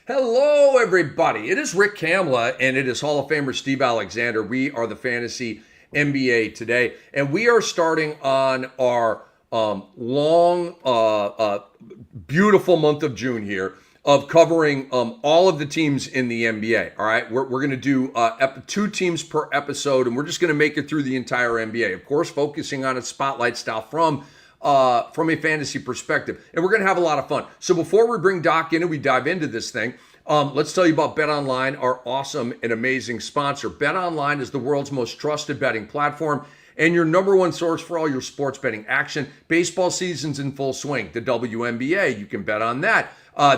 Hello, everybody. It is Rick Kamla, and it is Hall of Famer Steve Alexander. We are the Fantasy NBA today, and we are starting on our long, beautiful month of June here of covering all of the teams in the NBA. All right, we're going to do 2 teams per episode, and we're just going to make it through the entire NBA. Of course, focusing on a spotlight style from a fantasy perspective. And we're going to have a lot of fun. So before we bring Doc in and we dive into this thing, let's tell you about BetOnline, our awesome and amazing sponsor. BetOnline is the world's most trusted betting platform and your number one source for all your sports betting action. Baseball season's in full swing. The WNBA, you can bet on that.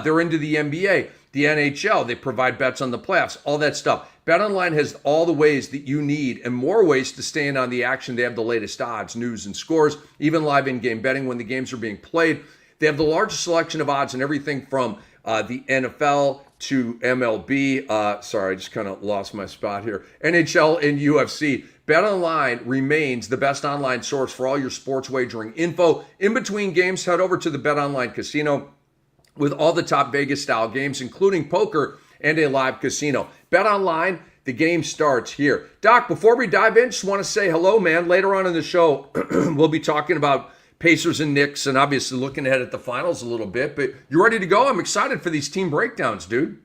They're into the NBA, the NHL. They provide bets on the playoffs, all that stuff. BetOnline has all the ways that you need and more ways to stay in on the action. They have the latest odds, news, and scores, even live in-game betting when the games are being played. They have the largest selection of odds and everything from the NFL to MLB. Sorry, I just kind of lost my spot here. NHL and UFC. BetOnline remains the best online source for all your sports wagering info. In between games, head over to the BetOnline Casino with all the top Vegas-style games, including poker and a live casino. BetOnline, the game starts here. Doc, before we dive in, just want to say hello, man. Later on in the show, we'll be talking about Pacers and Knicks and obviously looking ahead at the finals a little bit. But you ready to go? I'm excited for these team breakdowns, dude.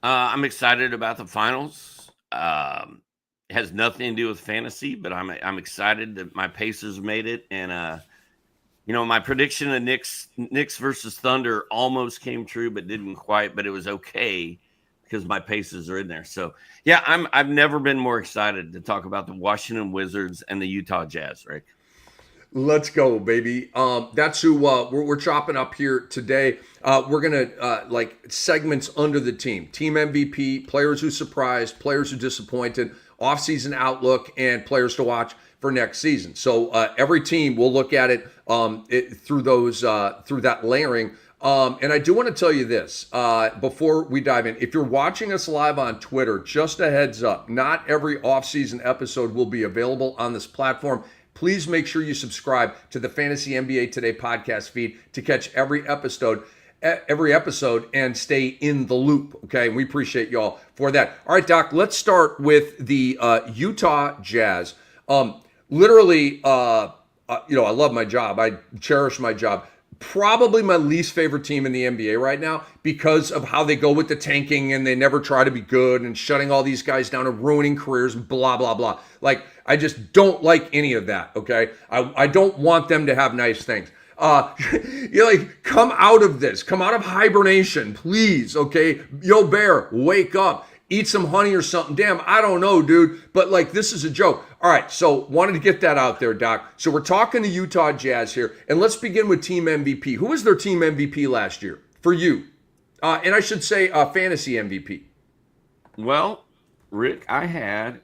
I'm excited about the finals. It has nothing to do with fantasy, but I'm excited that my Pacers made it. And, my prediction of Knicks versus Thunder almost came true, but didn't quite, but it was okay because my Pacers are in there. So, yeah, I've never been more excited to talk about the Washington Wizards and the Utah Jazz, Rick. Let's go, baby. That's who we're chopping up here today. We're going to segments under the team MVP, players who surprised, players who disappointed, offseason outlook, and players to watch for next season. So every team will look at it, through that layering. And I do want to tell you this before we dive in. If you're watching us live on Twitter, just a heads up, not every offseason episode will be available on this platform. Please make sure you subscribe to the Fantasy NBA Today podcast feed to catch every episode and stay in the loop. Okay, we appreciate y'all for that. All right, Doc, let's start with the Utah Jazz. Literally, I love my job. I cherish my job. Probably my least favorite team in the NBA right now because of how they go with the tanking and they never try to be good and shutting all these guys down and ruining careers and blah, blah, blah. Like, I just don't like any of that, okay? I don't want them to have nice things. Come out of this. Come out of hibernation, please, okay? Yo, Bear, wake up. Eat some honey or something. Damn, I don't know, dude. But, this is a joke. All right, so wanted to get that out there, Doc. So we're talking the Utah Jazz here. And let's begin with team MVP. Who was their team MVP last year for you? And I should say fantasy MVP. Well, Rick, I had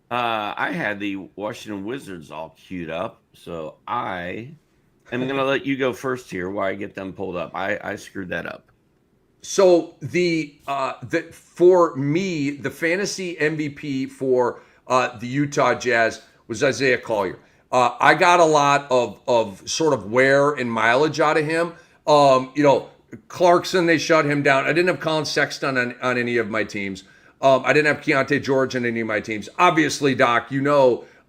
the Washington Wizards all queued up. So I am going to let you go first here while I get them pulled up. I screwed that up. So for me, the fantasy MVP for the Utah Jazz was Isaiah Collier. I got a lot of sort of wear and mileage out of him. Clarkson, they shut him down. I didn't have Colin Sexton on any of my teams. I didn't have Keontae George on any of my teams. Obviously, Doc,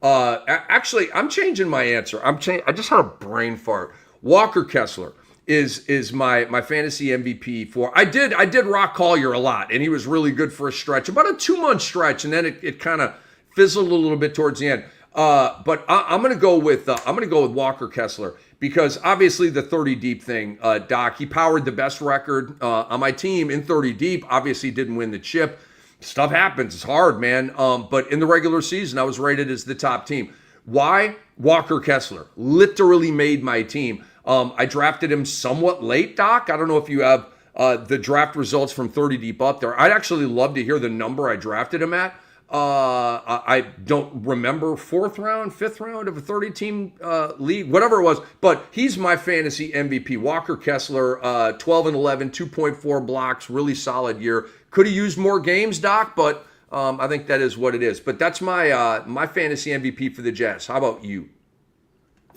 actually, I'm changing my answer. I just had a brain fart. Walker Kessler is my fantasy MVP for. I did rock Collier a lot, and he was really good for a stretch, about a 2-month stretch, and then it kind of fizzled a little bit towards the end. But I'm gonna go with Walker Kessler because obviously the 30 deep thing, Doc. He powered the best record on my team in 30 deep. Obviously didn't win the chip. Stuff happens. It's hard, man. But in the regular season, I was rated as the top team. Why? Walker Kessler literally made my team. I drafted him somewhat late, Doc. I don't know if you have the draft results from 30 deep up there. I'd actually love to hear the number I drafted him at. I don't remember 4th round, 5th round of a 30-team league, whatever it was. But he's my fantasy MVP. Walker Kessler, 12 and 11, 2.4 blocks, really solid year. Could have used more games, Doc, but I think that is what it is. But that's my fantasy MVP for the Jazz. How about you?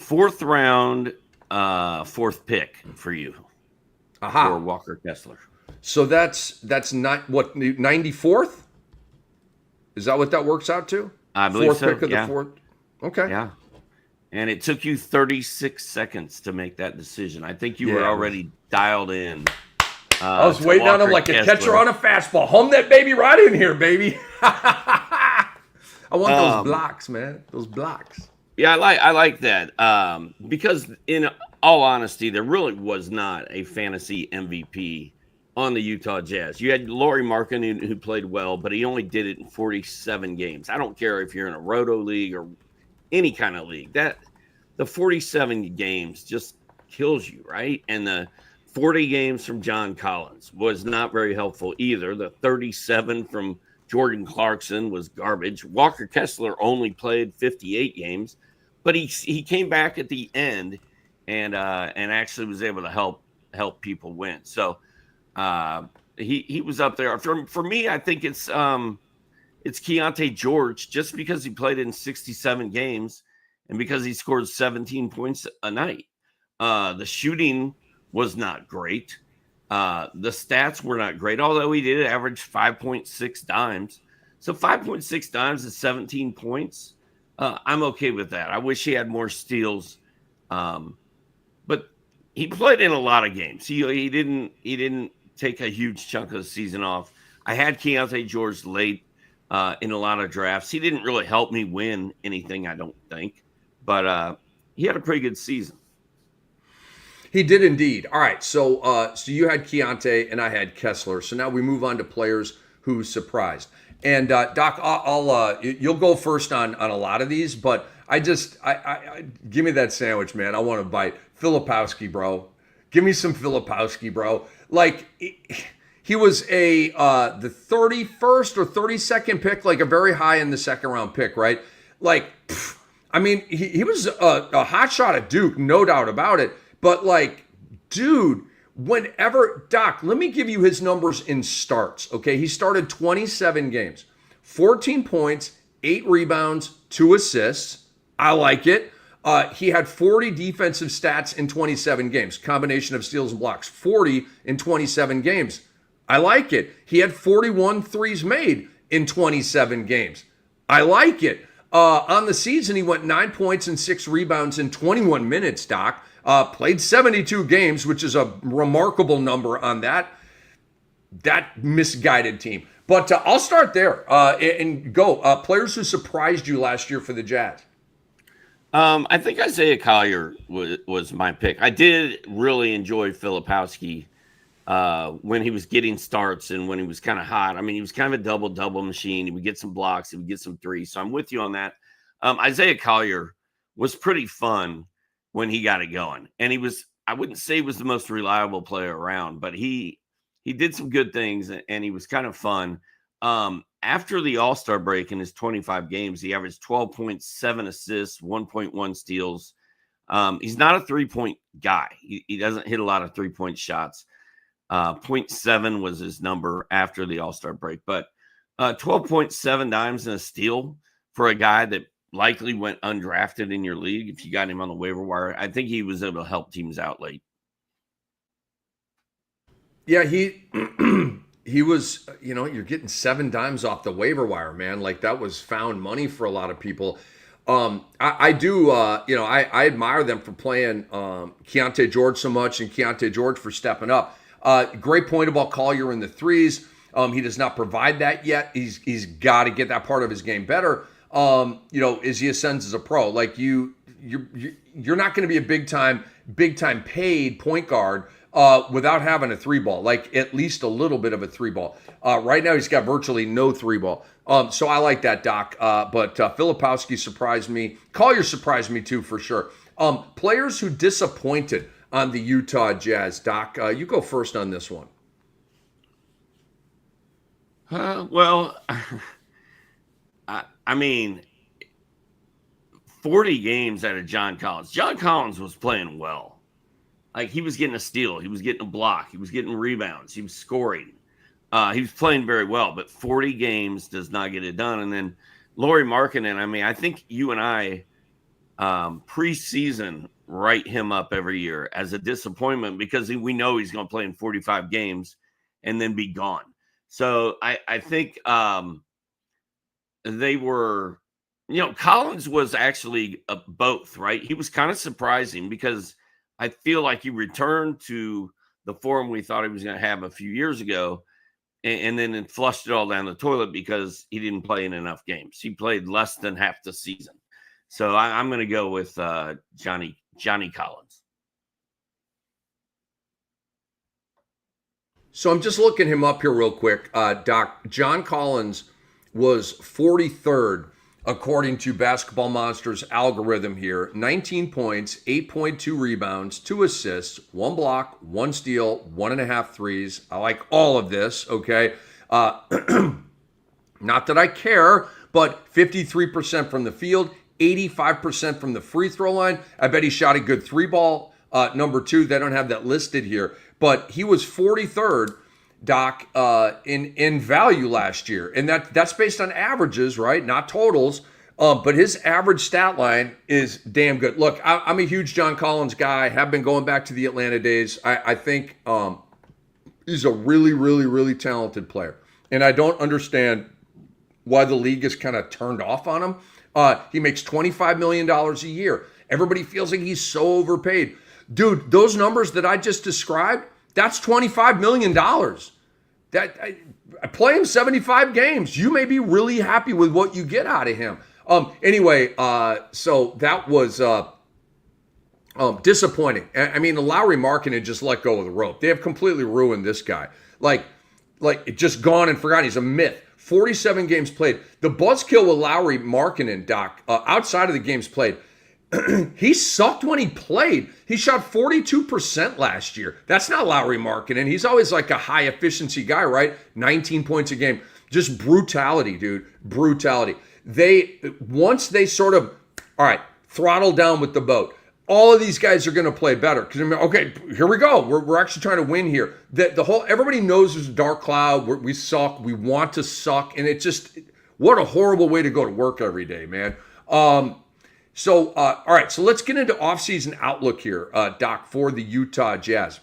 4th round, 4th pick for you. for Aha. Walker Kessler. So that's not what 94th? Is that what that works out to? I believe Fourth so. pick of the Yeah. fourth. Okay. Yeah. And it took you 36 seconds to make that decision. I think you were Yeah. already dialed in. I was To waiting on him Walker like a catcher Kessler. on a fastball. Home that baby right in here, baby. I want those blocks, man. Those blocks. Yeah, I like that. Because in all honesty, there really was not a fantasy MVP on the Utah Jazz. You had Lauri Markkanen who played well, but he only did it in 47 games. I don't care if you're in a roto league or any kind of league. That the 47 games just kills you, right? And the 40 games from John Collins was not very helpful either. The 37 from Jordan Clarkson was garbage. Walker Kessler only played 58 games, but he came back at the end and actually was able to help people win. So he was up there. For me, I think it's Keontae George, just because he played in 67 games and because he scored 17 points a night. The shooting was not great. The stats were not great, although he did average 5.6 dimes. So 5.6 dimes is 17 points. I'm okay with that. I wish he had more steals. But he played in a lot of games. He didn't take a huge chunk of the season off. I had Keontae George late in a lot of drafts. He didn't really help me win anything, I don't think. But he had a pretty good season. He did indeed. All right, so you had Keontae and I had Kessler. So now we move on to players who surprised. And Doc, you'll go first on a lot of these, but I give me that sandwich, man. I want to bite. Filipowski, bro. Give me some Filipowski, bro. Like he was the 31st or 32nd pick, like a very high in the second round pick, right? Like, I mean, he was a hot shot at Duke, no doubt about it. But like, dude, Doc, let me give you his numbers in starts. Okay, he started 27 games, 14 points, 8 rebounds, 2 assists. I like it. He had 40 defensive stats in 27 games, combination of steals and blocks, 40 in 27 games. I like it. He had 41 threes made in 27 games. I like it. On the season, he went 9 points and 6 rebounds in 21 minutes, Doc. Played 72 games, which is a remarkable number on that misguided team. But I'll start there and go. Players who surprised you last year for the Jazz. I think Isaiah Collier was my pick. I did really enjoy Filipowski when he was getting starts and when he was kind of hot. I mean, he was kind of a double-double machine. He would get some blocks. He would get some threes. So I'm with you on that. Isaiah Collier was pretty fun when he got it going. And I wouldn't say he was the most reliable player around, but he did some good things and he was kind of fun. After the All-Star break in his 25 games, he averaged 12.7 assists, 1.1 steals. He's not a three-point guy. He doesn't hit a lot of three-point shots. 0.7 was his number after the All-Star break, but 12.7 dimes and a steal for a guy that likely went undrafted in your league. If you got him on the waiver wire, I think he was able to help teams out late. Yeah, he was, you're getting 7 dimes off the waiver wire, man. Like that was found money for a lot of people. I do, I admire them for playing Keontae George so much and Keontae George for stepping up. Great point about Collier in the threes. He does not provide that yet. He's got to get that part of his game better. As he ascends as a pro, like you're not going to be a big time paid point guard without having a 3-ball, like at least a little bit of a 3-ball. Right now he's got virtually no 3-ball. So I like that, Doc. But Filipowski surprised me. Collier surprised me too, for sure. Players who disappointed on the Utah Jazz, Doc. You go first on this one. Well, I mean, 40 games out of John Collins. John Collins was playing well. Like he was getting a steal. He was getting a block. He was getting rebounds. He was scoring. He was playing very well, but 40 games does not get it done. And then Lauri Markkanen, I mean, I think you and I preseason write him up every year as a disappointment because we know he's going to play in 45 games and then be gone. So I think they were, Collins was actually both, right? He was kind of surprising because I feel like he returned to the form we thought he was going to have a few years ago, and then it flushed it all down the toilet because he didn't play in enough games. He played less than half the season. So I'm going to go with Johnny Collins. So I'm just looking him up here real quick. Doc, John Collins was 43rd according to Basketball Monsters algorithm here. 19 points, 8.2 rebounds, 2 assists, 1 block, 1 steal, 1.5 threes. I like all of this, okay? Not that I care, but 53% from the field, 85% from the free throw line. I bet he shot a good 3-ball. Number 2, they don't have that listed here, but he was 43rd, Doc, in value last year, and that's based on averages, right? Not totals. But his average stat line is damn good. Look, I'm a huge John Collins guy. Have been going back to the Atlanta days. I think he's a really, really, really talented player, and I don't understand why the league is kind of turned off on him. He makes $25 million a year. Everybody feels like he's so overpaid. Dude, those numbers that I just described, that's $25 million. I play him 75 games. You may be really happy with what you get out of him. Anyway, so that was disappointing. I mean, the Lowry Markkanen just let go of the rope. They have completely ruined this guy. Like just gone and forgotten. He's a myth. 47 games played. The buzzkill with Lowry Markkanen, Doc, outside of the games played, he sucked when he played. He shot 42% last year. That's not Lowry Markkanen. He's always like a high efficiency guy, right? 19 points a game. Just brutality, dude. Brutality. Once they sort of, all right, throttle down with the boat, all of these guys are going to play better. Because, okay, here we go. We're actually trying to win here. Everybody knows there's a dark cloud. We suck. We want to suck. And it just, what a horrible way to go to work every day, man. So, all right, so let's get into offseason outlook here, Doc, for the Utah Jazz.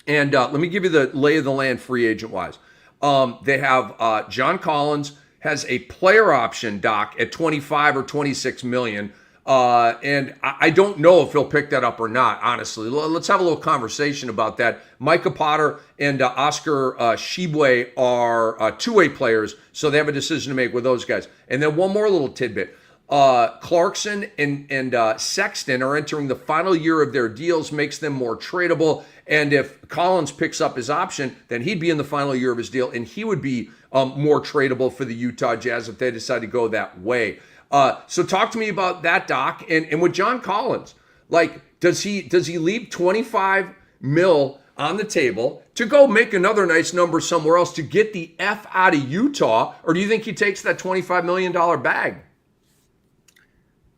And let me give you the lay of the land free agent-wise. They have John Collins has a player option, Doc, at 25 or 26 million. And I don't know if he'll pick that up or not, honestly. Let's have a little conversation about that. Micah Potter and Oscar Shibwe are two-way players, so they have a decision to make with those guys. And then one more little tidbit. Clarkson and Sexton are entering the final year of their deals, makes them more tradable. And if Collins picks up his option, then he'd be in the final year of his deal, and he would be more tradable for the Utah Jazz if they decide to go that way. So talk to me about that, Doc. And with John Collins, like, does he leave 25 mil on the table to go make another nice number somewhere else to get the F out of Utah, or do you think he takes that $25 million bag?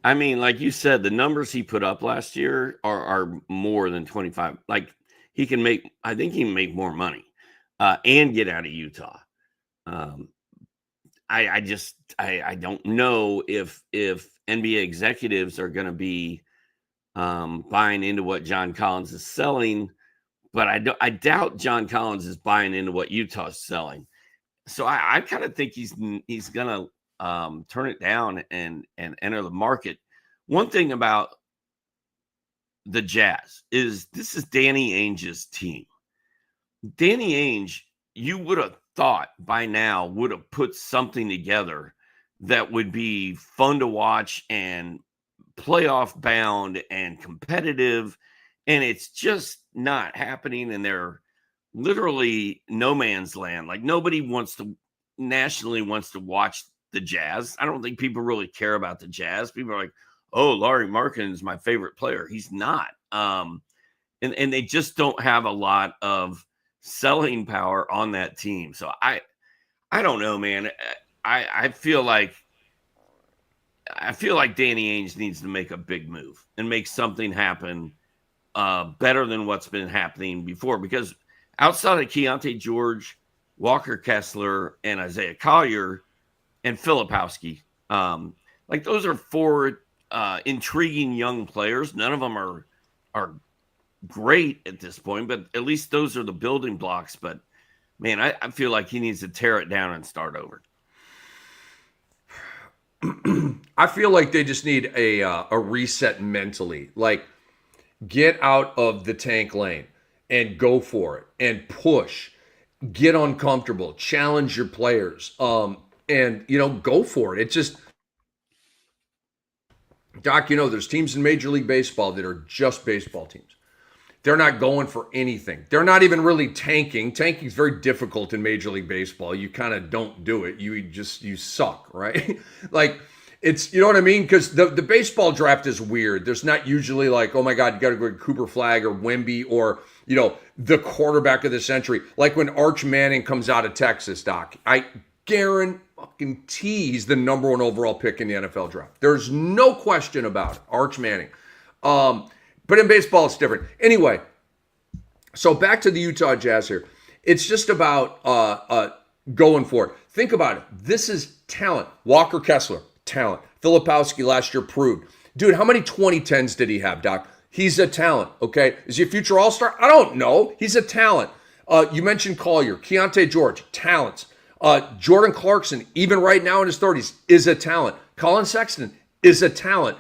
I mean, like you said, the numbers he put up last year are more than 25. Like, I think he can make more money and get out of Utah. I don't know if NBA executives are going to be buying into what John Collins is selling, but I doubt John Collins is buying into what Utah's selling. So I kind of think he's going to turn it down and enter the market. One thing about the Jazz is this is Danny Ainge's team. Danny Ainge, you would have thought by now would have put something together that would be fun to watch and playoff bound and competitive, and it's just not happening, and they're literally no man's land. Like, nobody nationally wants to watch the Jazz. I don't think people really care about the Jazz. People are like, oh, Larry Markkanen is my favorite player. He's not. And they just don't have a lot of selling power on that team. So I don't know, man. I feel like Danny Ainge needs to make a big move and make something happen better than what's been happening before. Because outside of Keontae George, Walker Kessler, and Isaiah Collier, and Filipowski, like, those are four intriguing young players. None of them are great at this point, but at least those are the building blocks. But man, I feel like he needs to tear it down and start over. I feel like they just need a reset mentally. Like, get out of the tank lane and go for it and push. Get uncomfortable. Challenge your players. And go for it. It just, Doc, there's teams in Major League Baseball that are just baseball teams. They're not going for anything. They're not even really tanking. Tanking is very difficult in Major League Baseball. You kind of don't do it. You suck, right? Like, it's, you know what I mean? Because the baseball draft is weird. There's not usually like, oh my God, you got to go to Cooper Flag or Wemby or, the quarterback of the century. Like when Arch Manning comes out of Texas, Doc, I guarantee he's the number 1 overall pick in the NFL draft. There's no question about it, Arch Manning. But in baseball, it's different. Anyway, so back to the Utah Jazz here. It's just about going for it. Think about it. This is talent. Walker Kessler, talent. Filipowski last year proved. Dude, how many 2010s did he have, Doc? He's a talent, okay? Is he a future All-Star? I don't know. He's a talent. You mentioned Collier, Keontae George, talents. Jordan Clarkson, even right now in his 30s, is a talent. Colin Sexton is a talent.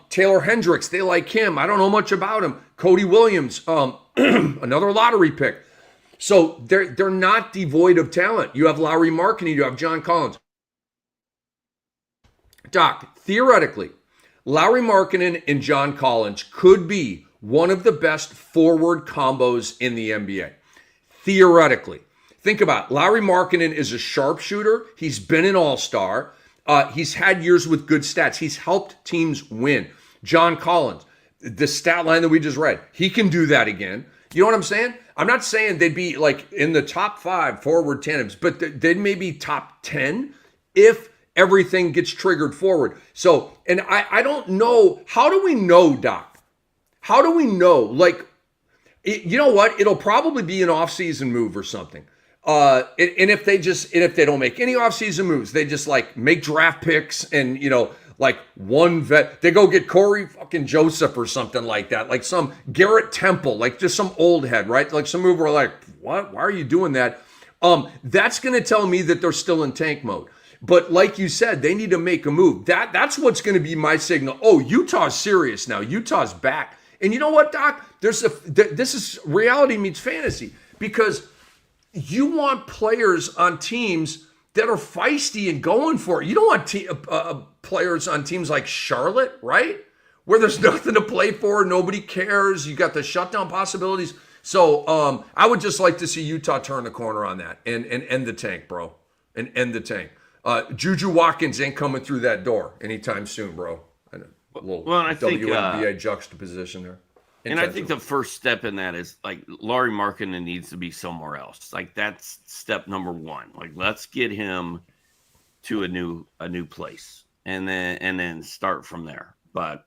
Taylor Hendricks, they like him. I don't know much about him. Cody Williams, another lottery pick. So they're not devoid of talent. You have Lauri Markkanen, you have John Collins. Doc, theoretically, Lauri Markkanen and John Collins could be one of the best forward combos in the NBA. Theoretically. Think about it. Lauri Markkanen is a sharpshooter. He's been an all-star. He's had years with good stats. He's helped teams win. John Collins, the stat line that we just read, he can do that again. You know what I'm saying? I'm not saying they'd be like in the top 5 forward tandems, but they'd maybe top 10 if everything gets triggered forward. So, and I don't know, how do we know, Doc? How do we know? Like, you know what? It'll probably be an offseason move or something. And if they don't make any offseason moves, they just like make draft picks and, like one vet, they go get Corey fucking Joseph or something like that. Like some Garrett Temple, like just some old head, right? Like some move where like, what? Why are you doing that? That's going to tell me that they're still in tank mode. But like you said, they need to make a move. That's what's going to be my signal. Oh, Utah's serious now. Utah's back. And you know what, Doc? This is reality meets fantasy, because you want players on teams that are feisty and going for it. You don't want players on teams like Charlotte, right? Where there's nothing to play for, nobody cares. You got the shutdown possibilities. So I would just like to see Utah turn the corner on that and end the tank, bro. And end the tank. Juju Watkins ain't coming through that door anytime soon, bro. A little I think WNBA juxtaposition there. And I think the first step in that is like Lauri Markkanen needs to be somewhere else. Like that's step number 1. Like let's get him to a new place and then start from there. But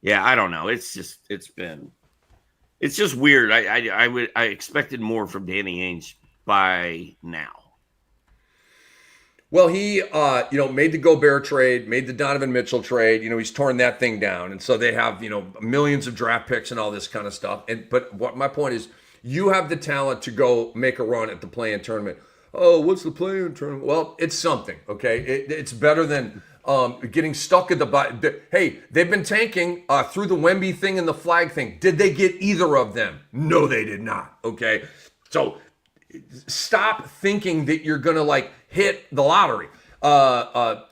yeah, I don't know. It's just weird. I expected more from Danny Ainge by now. Well, he, made the Gobert trade, made the Donovan Mitchell trade. He's torn that thing down. And so they have, millions of draft picks and all this kind of stuff. But what my point is, you have the talent to go make a run at the play-in tournament. Oh, what's the play-in tournament? Well, it's something, okay? It's better than getting stuck at the bottom. Hey, they've been tanking through the Wemby thing and the flag thing. Did they get either of them? No, they did not, okay? So stop thinking that you're going to like hit the lottery, because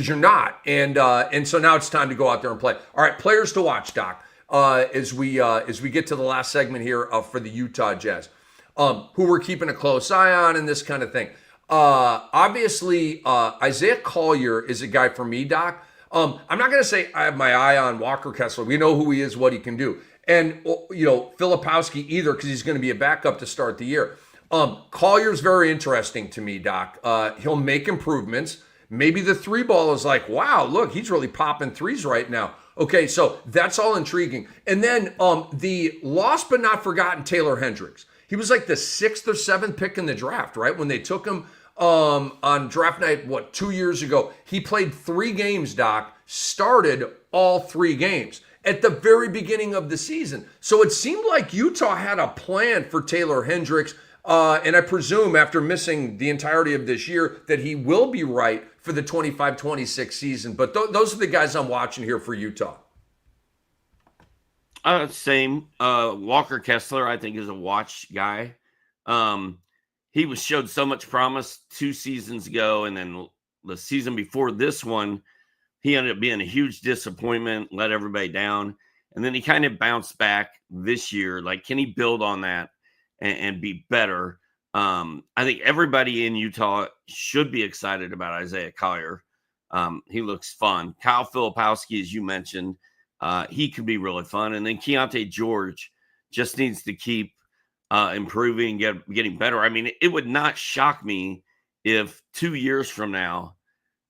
you're not. And so now it's time to go out there and play. All right, players to watch, Doc, as we get to the last segment here for the Utah Jazz, who we're keeping a close eye on and this kind of thing. Obviously, Isaiah Collier is a guy for me, Doc. I'm not going to say I have my eye on Walker Kessler. We know who he is, what he can do. And, Filipowski either, because he's going to be a backup to start the year. Collier's very interesting to me, Doc. He'll make improvements. Maybe the 3 ball is like, wow, look, he's really popping threes right now. Okay, so that's all intriguing. And then the lost but not forgotten Taylor Hendricks. He was like the 6th or 7th pick in the draft, right? When they took him on draft night, 2 years ago. He played 3 games, Doc, started all 3 games at the very beginning of the season. So it seemed like Utah had a plan for Taylor Hendricks. And I presume after missing the entirety of this year that he will be right for the 25-26 season. But those are the guys I'm watching here for Utah. Same. Walker Kessler, I think, is a watch guy. He showed so much promise 2 seasons ago, and then the season before this one, he ended up being a huge disappointment, let everybody down, and then he kind of bounced back this year. Like, can he build on that and be better? I think everybody in Utah should be excited about Isaiah Collier. He looks fun. Kyle Filipowski, as you mentioned, he could be really fun. And then Keontae George just needs to keep improving, getting better. I mean, it would not shock me if 2 years from now,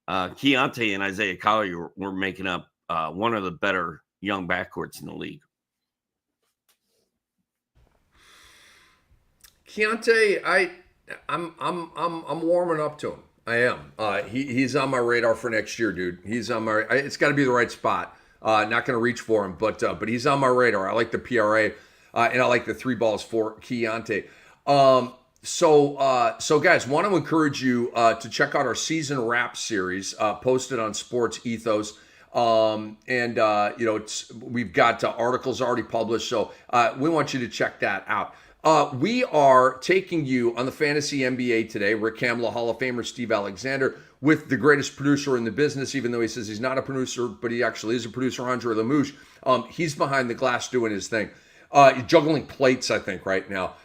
Keontae and Isaiah Collier were making up one of the better young backcourts in the league. Keontae, I'm warming up to him. I am. He's on my radar for next year, dude. He's on my. It's got to be the right spot. Not going to reach for him, but he's on my radar. I like the PRA, and I like the 3 balls for Keontae. So guys, want to encourage you to check out our season wrap series posted on Sports Ethos. We've got articles already published, so we want you to check that out. We are taking you on the Fantasy NBA today. Rick Kamla, Hall of Famer Steve Alexander, with the greatest producer in the business, even though he says he's not a producer, but he actually is a producer, Andre Lamouche. He's behind the glass doing his thing. Juggling plates, I think, right now,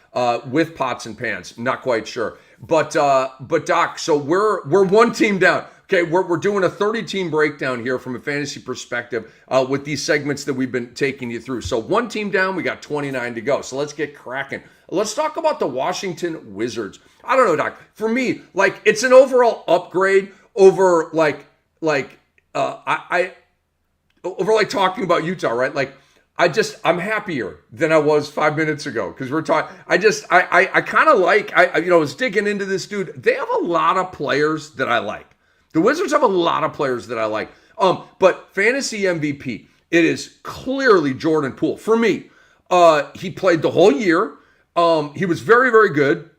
with pots and pans. Not quite sure. But Doc, so we're 1 team down. Okay, we're doing a 30-team breakdown here from a fantasy perspective with these segments that we've been taking you through. So 1 team down, we got 29 to go. So let's get cracking. Let's talk about the Washington Wizards. I don't know, Doc. For me, like, it's an overall upgrade over over talking about Utah, right? Like, I'm happier than I was 5 minutes ago because we're talking. I kind of like. I was digging into this dude. They have a lot of players that I like. The Wizards have a lot of players that I like. But fantasy MVP, it is clearly Jordan Poole. For me, he played the whole year. He was very, very good.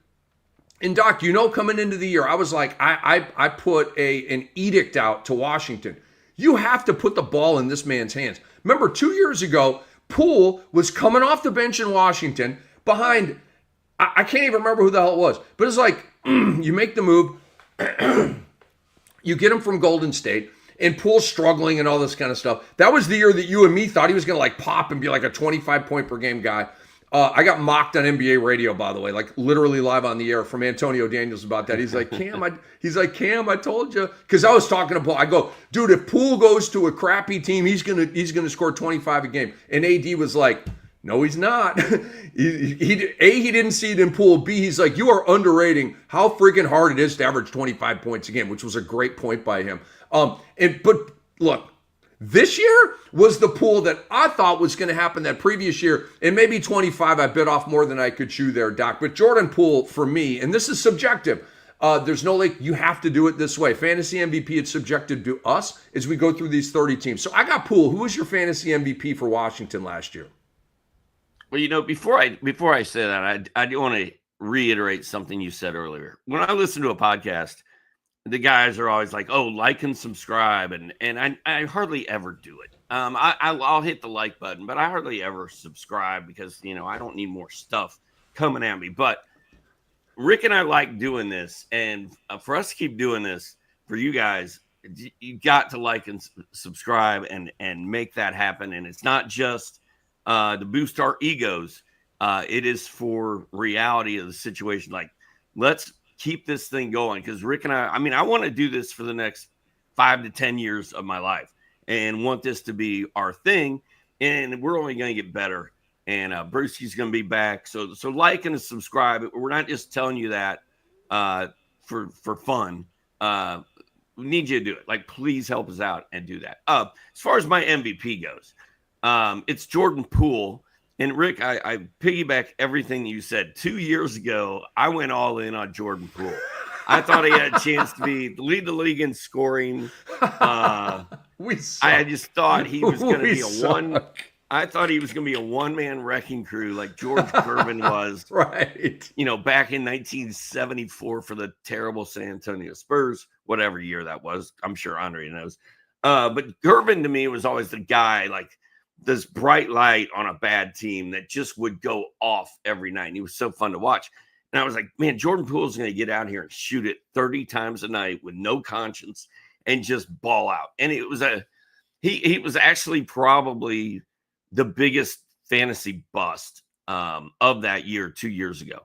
And Doc, coming into the year, I was like, I put an edict out to Washington. You have to put the ball in this man's hands. Remember, 2 years ago, Poole was coming off the bench in Washington behind, I can't even remember who the hell it was. But it's like, you make the move. You get him from Golden State, and Poole's struggling and all this kind of stuff. That was the year that you and me thought he was going to pop and be like a 25-point-per-game guy. I got mocked on NBA radio, by the way, like literally live on the air from Antonio Daniels about that. He's like, Cam, I told you. Because I was talking to Poole. I go, dude, if Poole goes to a crappy team, he's gonna score 25 a game. And AD was like, no, he's not. he didn't see it in Poole. B, he's like, you are underrating how freaking hard it is to average 25 points a game, which was a great point by him. But look, this year was the Poole that I thought was going to happen that previous year, and maybe 25, I bit off more than I could chew there, Doc. But Jordan Poole, for me, and this is subjective, there's no you have to do it this way. Fantasy MVP, it's subjective to us as we go through these 30 teams. So I got Poole. Who was your fantasy MVP for Washington last year? Well, before I say that, I do want to reiterate something you said earlier. When I listen to a podcast, the guys are always like, "Oh, like and subscribe," and I hardly ever do it. I'll hit the like button, but I hardly ever subscribe because I don't need more stuff coming at me. But Rick and I like doing this, and for us to keep doing this for you guys, you got to like and subscribe and make that happen. And it's not just to boost our egos. It is for reality of the situation. Like, let's keep this thing going, because Rick and I want to do this for the next 5 to 10 years of my life and want this to be our thing. And we're only going to get better. And Brewski's going to be back. So like and subscribe. We're not just telling you that for fun. We need you to do it. Like, please help us out and do that. As far as my MVP goes, it's Jordan Poole. And Rick, I piggyback everything you said. 2 years ago, I went all in on Jordan Poole. I thought he had a chance to lead the league in scoring. We suck. I just thought he was going to We be a suck. one. I thought he was going to be a one-man wrecking crew like George Gervin was, Right. back in 1974 for the terrible San Antonio Spurs, whatever year that was. I'm sure Andre knows. But Gervin to me was always the guy, like this bright light on a bad team that just would go off every night. And he was so fun to watch. And I was like, man, Jordan Poole's going to get out here and shoot it 30 times a night with no conscience and just ball out. And it was he was actually probably the biggest fantasy bust of that year 2 years ago.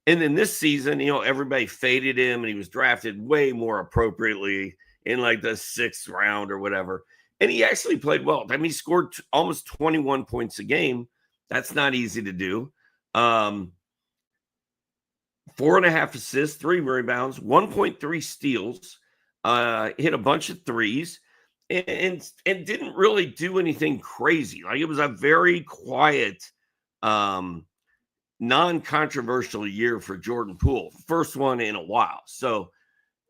And then this season, everybody faded him and he was drafted way more appropriately in like the 6th round or whatever. And he actually played well. I mean, he scored almost 21 points a game. That's not easy to do. 4.5 assists, 3 rebounds, 1.3 steals, hit a bunch of threes, and didn't really do anything crazy. Like, it was a very quiet, non-controversial year for Jordan Poole. First one in a while. So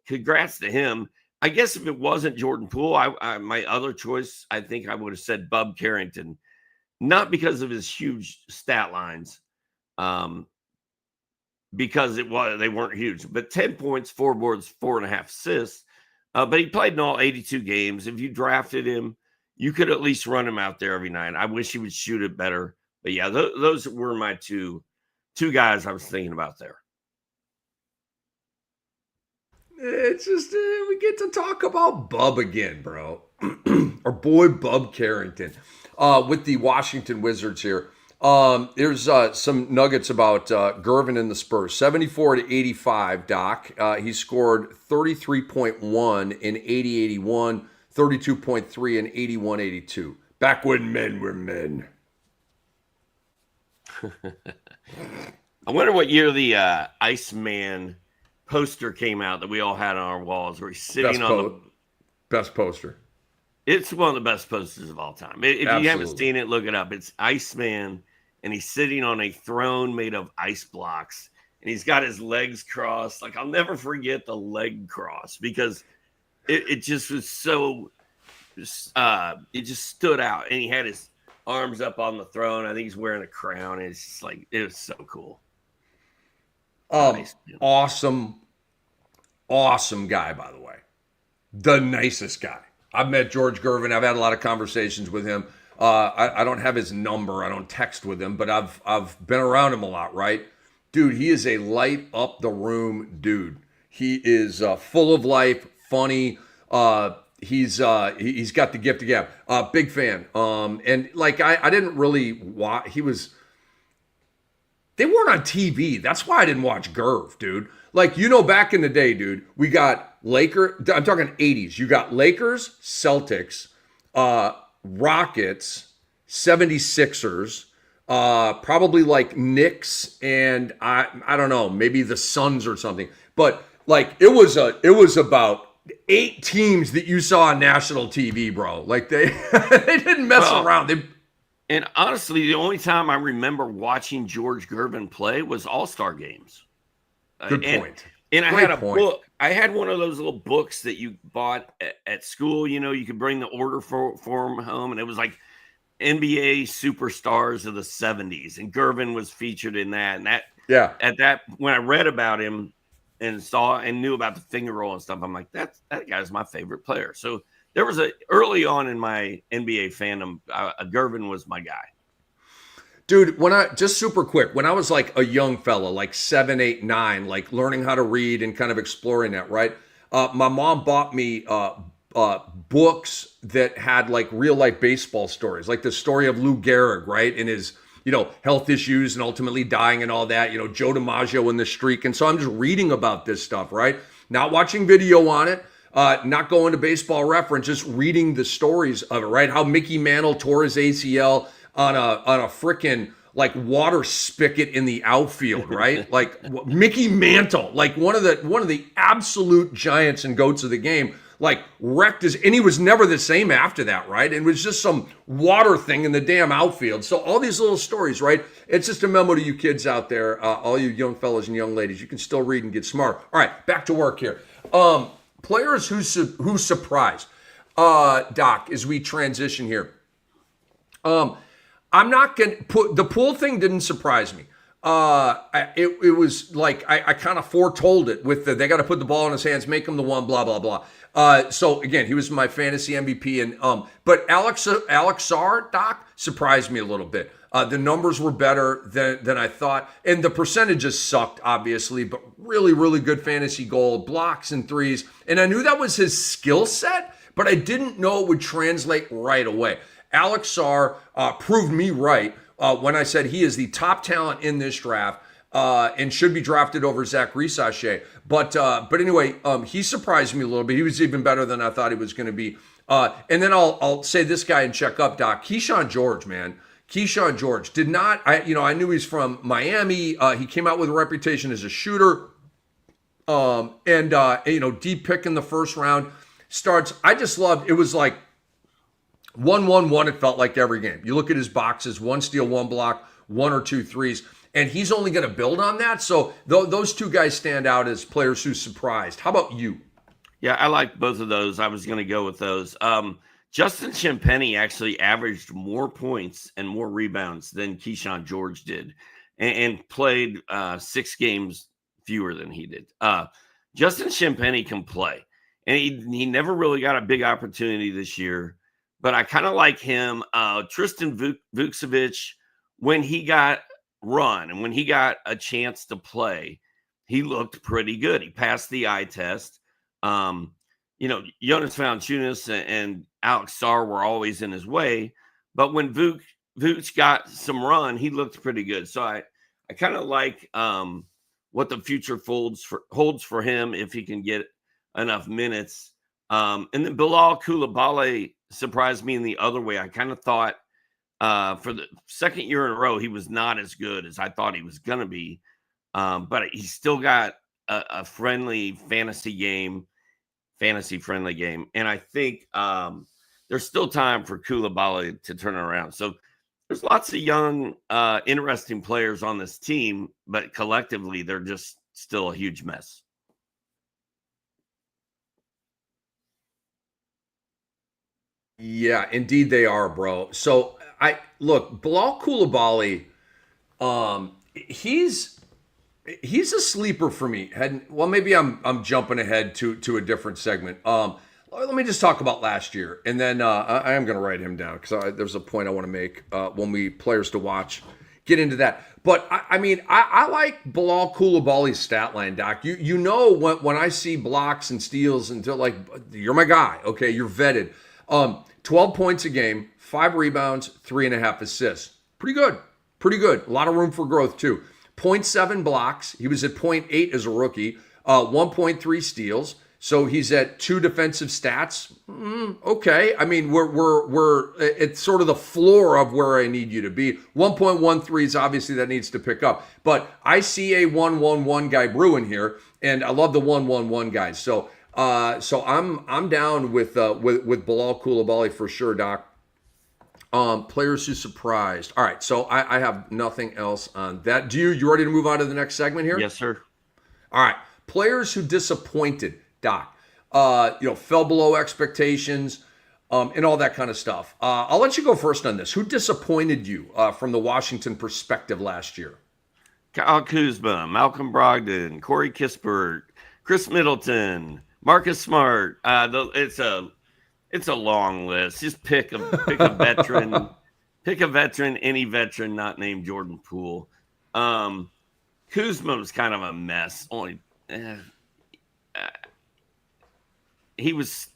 congrats to him. I guess if it wasn't Jordan Poole, I my other choice, I think I would have said Bub Carrington, not because of his huge stat lines, because they weren't huge, but 10 points, 4 boards, 4.5 assists. But he played in all 82 games. If you drafted him, you could at least run him out there every night. I wish he would shoot it better. But yeah, those were my two guys I was thinking about there. It's just we get to talk about Bub again, bro. Our boy Bub Carrington with the Washington Wizards here. There's some nuggets about Gervin and the Spurs. 74-85, Doc. He scored 33.1 in 80-81, 32.3 in 81-82. Back when men were men. I wonder what year the Iceman poster came out that we all had on our walls, where he's sitting best poster. It's one of the best posters of all time. If you haven't seen it, look it up. It's Iceman, and he's sitting on a throne made of ice blocks, and he's got his legs crossed. Like, I'll never forget the leg cross, because it just was so it just stood out, and he had his arms up on the throne. I think he's wearing a crown. And it's just like, it was so cool. Nice. Awesome guy, by the way. The nicest guy. I've met George Gervin. I've had a lot of conversations with him. I don't have his number. I don't text with him, but I've been around him a lot, right? Dude, he is a light up the room dude. He is full of life, funny. He's got the gift of gab. Big fan. And like I didn't really watch. They weren't on TV. That's why I didn't watch Gerv, dude. Like, back in the day, dude, we got Lakers. I'm talking 80s. You got Lakers, Celtics, Rockets, 76ers, probably like Knicks, and I don't know, maybe the Suns or something. But like it was about 8 teams that you saw on national TV, bro. Like they didn't mess around. And honestly, the only time I remember watching George Gervin play was All-Star games. Good point. And I had a book. I had one of those little books that you bought at school. You could bring the order form home, and it was like NBA superstars of the 70s. And Gervin was featured in that. And when I read about him and saw and knew about the finger roll and stuff, I'm like, that guy's my favorite player. So there was early on in my NBA fandom, Gervin was my guy. Dude, just super quick, when I was like a young fella, like 7, 8, 9, like learning how to read and kind of exploring that, right? My mom bought me books that had like real life baseball stories, like the story of Lou Gehrig, right? And his, health issues and ultimately dying and all that, Joe DiMaggio in the streak. And so I'm just reading about this stuff, right? Not watching video on it, not going to Baseball Reference, just reading the stories of it, right? How Mickey Mantle tore his ACL on a frickin' like water spigot in the outfield, right? Like Mickey Mantle, like one of the absolute giants and goats of the game, like wrecked and he was never the same after that, right? And it was just some water thing in the damn outfield. So all these little stories, right? It's just a memo to you kids out there, all you young fellas and young ladies. You can still read and get smart. All right, back to work here. Players who surprised. Doc, as we transition here. I'm not going to put the pool thing didn't surprise me. It was like I kind of foretold it with they got to put the ball in his hands, make him the one, blah blah blah. So again, he was my fantasy MVP, and but Alex R, Doc, surprised me a little bit. The numbers were better than I thought, and the percentages sucked, obviously, but really good fantasy goal, blocks and threes, and I knew that was his skill set, but I didn't know it would translate right away. Alex R proved me right when I said he is the top talent in this draft and should be drafted over Zach Risachet. But anyway, he surprised me a little bit. He was even better than I thought he was going to be. And then I'll say this guy and check up, Doc. Keyshawn George, man. Keyshawn George did not. I knew he's from Miami. He came out with a reputation as a shooter. Deep pick in the first round. Starts. I just loved. It was like 1-1-1, it felt like every game. You look at his boxes, 1 steal, 1 block, 1 or 2 threes, and he's only going to build on that. So those two guys stand out as players who surprised. How about you? Yeah, I like both of those. I was going to go with those. Justin Champagnie actually averaged more points and more rebounds than Keyshawn George did and played 6 games fewer than he did. Justin Champagnie can play, and he never really got a big opportunity this year. But I kind of like him. Tristan Vukcevic, when he got run and when he got a chance to play, he looked pretty good. He passed the eye test. Jonas Valanciunas and Alex Sarr were always in his way. But when Vooch got some run, he looked pretty good. So I kind of like what the future holds for him if he can get enough minutes. And then Bilal Coulibaly surprised me in the other way. I kind of thought for the second year in a row, he was not as good as I thought he was going to be. But he's still got a friendly fantasy friendly game. And I think there's still time for Coulibaly to turn around. So there's lots of young, interesting players on this team, but collectively, they're just still a huge mess. Yeah, indeed they are, bro. So Bilal Coulibaly, he's a sleeper for me. Maybe I'm jumping ahead to a different segment. Let me just talk about last year, and then I am going to write him down because there's a point I want to make when we players to watch get into that. But I like Bilal Coulibaly's stat line, Doc. You know when I see blocks and steals until like you're my guy. Okay, you're vetted. 12 points a game, 5 rebounds, 3.5 assists. Pretty good. A lot of room for growth too. 0.7 blocks. He was at 0.8 as a rookie. 1.3 steals. So he's at 2 defensive stats. Okay. I mean, we're it's sort of the floor of where I need you to be. 1.13 is obviously that needs to pick up. But I see a 1-1-1 guy brewing here, and I love the 1-1-1 guys. So I'm down with Bilal Coulibaly for sure, Doc. Players who surprised. All right, so I have nothing else on that. You ready to move on to the next segment here? Yes, sir. All right, players who disappointed, Doc. Fell below expectations, and all that kind of stuff. I'll let you go first on this. Who disappointed you from the Washington perspective last year? Kyle Kuzma, Malcolm Brogdon, Corey Kispert, Chris Middleton, Marcus Smart. It's a long list. Just pick a veteran. Pick a veteran, any veteran not named Jordan Poole. Kuzma was kind of a mess. He was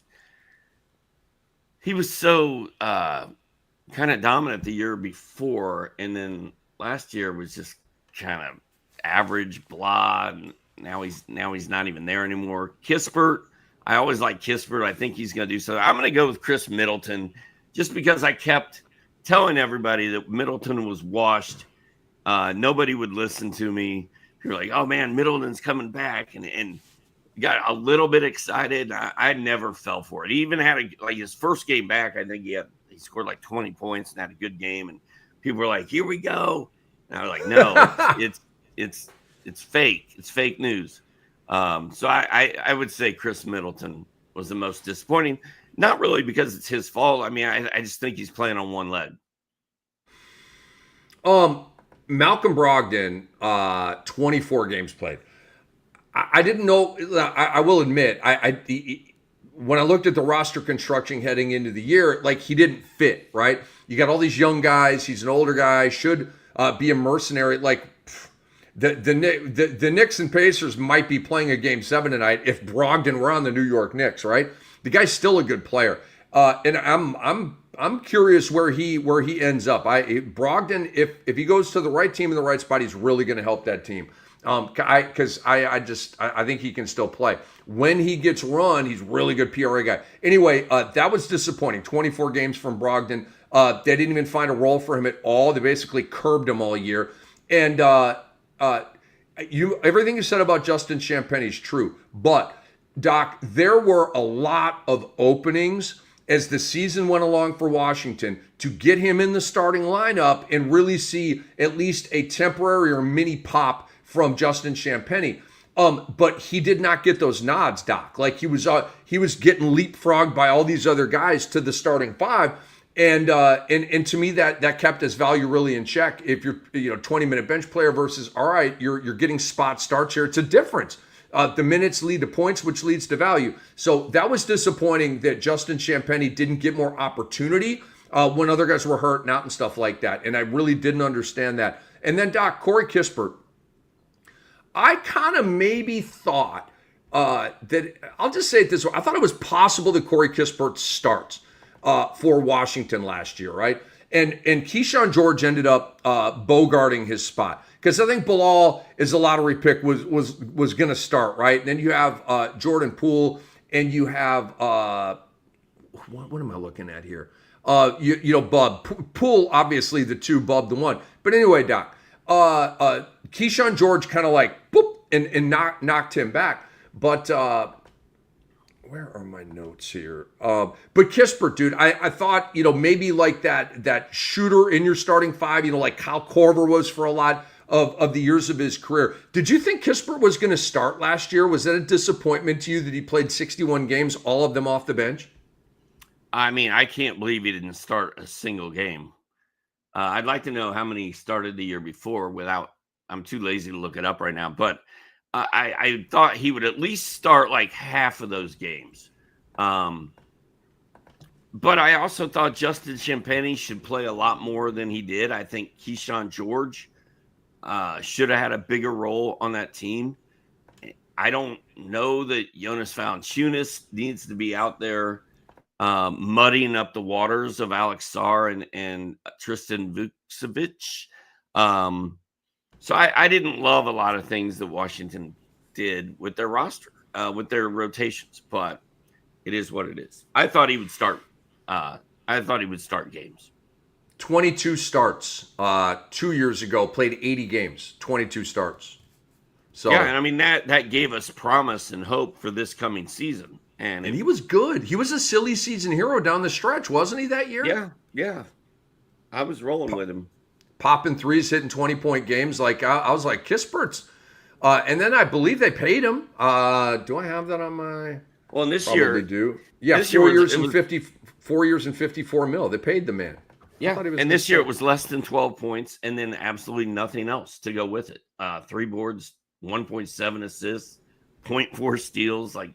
so kind of dominant the year before, and then last year was just kind of average, blah. And now he's not even there anymore. Kispert, I always like Kispert. I think he's going to do something. I'm going to go with Chris Middleton, just because I kept telling everybody that Middleton was washed. Nobody would listen to me. You're like, oh man, Middleton's coming back, and got a little bit excited. I never fell for it. He even had his first game back. I think he scored like 20 points and had a good game. And people were like, "Here we go." And I was like, "No, it's fake. It's fake news." So I would say Chris Middleton was the most disappointing. Not really because it's his fault. I mean, I just think he's playing on one leg. Malcolm Brogdon, 24 games played. I didn't know. I will admit, when I looked at the roster construction heading into the year, like he didn't fit. Right? You got all these young guys. He's an older guy. Should be a mercenary. Like the Knicks and Pacers might be playing a game 7 tonight if Brogdon were on the New York Knicks. Right? The guy's still a good player, and I'm curious where he ends up. Brogdon, if he goes to the right team in the right spot, he's really going to help that team. Because I think he can still play. When he gets run, he's really good PRA guy. Anyway, that was disappointing. 24 games from Brogdon. They didn't even find a role for him at all. They basically curbed him all year. And everything you said about Justin Champagnie is true. But Doc, there were a lot of openings as the season went along for Washington to get him in the starting lineup and really see at least a temporary or mini pop from Justin Champagnie. But he did not get those nods, Doc. Like he was getting leapfrogged by all these other guys to the starting 5. And to me that kept his value really in check. If you're 20-minute bench player versus all right, you're getting spot starts here. It's a difference. The minutes lead to points, which leads to value. So that was disappointing that Justin Champagnie didn't get more opportunity when other guys were hurt and out and stuff like that. And I really didn't understand that. And then, Doc, Corey Kispert, I kind of maybe thought that, I'll just say it this way, I thought it was possible that Corey Kispert starts for Washington last year, right? And Keyshawn George ended up bogarting his spot. Because I think Bilal is a lottery pick was going to start, right? And then you have Jordan Poole, and you have what am I looking at here? Bub Poole, obviously the 2, Bub the 1. But anyway, Doc, Keyshawn George kind of like boop and knocked him back. But where are my notes here? But Kispert, dude, I thought maybe like that shooter in your starting 5, like Kyle Korver was for a lot of the years of his career. Did you think Kispert was going to start last year? Was that a disappointment to you that he played 61 games, all of them off the bench? I mean, I can't believe he didn't start a single game. I'd like to know how many he started the year before I'm too lazy to look it up right now, but I thought he would at least start like half of those games. But I also thought Justin Champagnie should play a lot more than he did. I think Keyshawn George should have had a bigger role on that team. I don't know that Jonas Valanciunas needs to be out there muddying up the waters of Alex Sarr and Tristan Vukcevic. So I didn't love a lot of things that Washington did with their roster, with their rotations, but it is what it is. I thought he would start. I thought he would start games. 22 starts 2 years ago, played 80 games, 22 starts. So yeah, and I mean that gave us promise and hope for this coming season. And he was good. He was a silly season hero down the stretch, wasn't he, that year? Yeah. I was rolling with him. Popping threes, hitting 20-point games. Like I was like, Kispert's. And then I believe they paid him. Do I have that on my? Well, in this Probably year, do. Yeah, 4 years and 54 mil. They paid the man. Yeah, and this year it was less than 12 points, and then absolutely nothing else to go with it. 3 boards, 1.7 assists, 0.4 steals. Like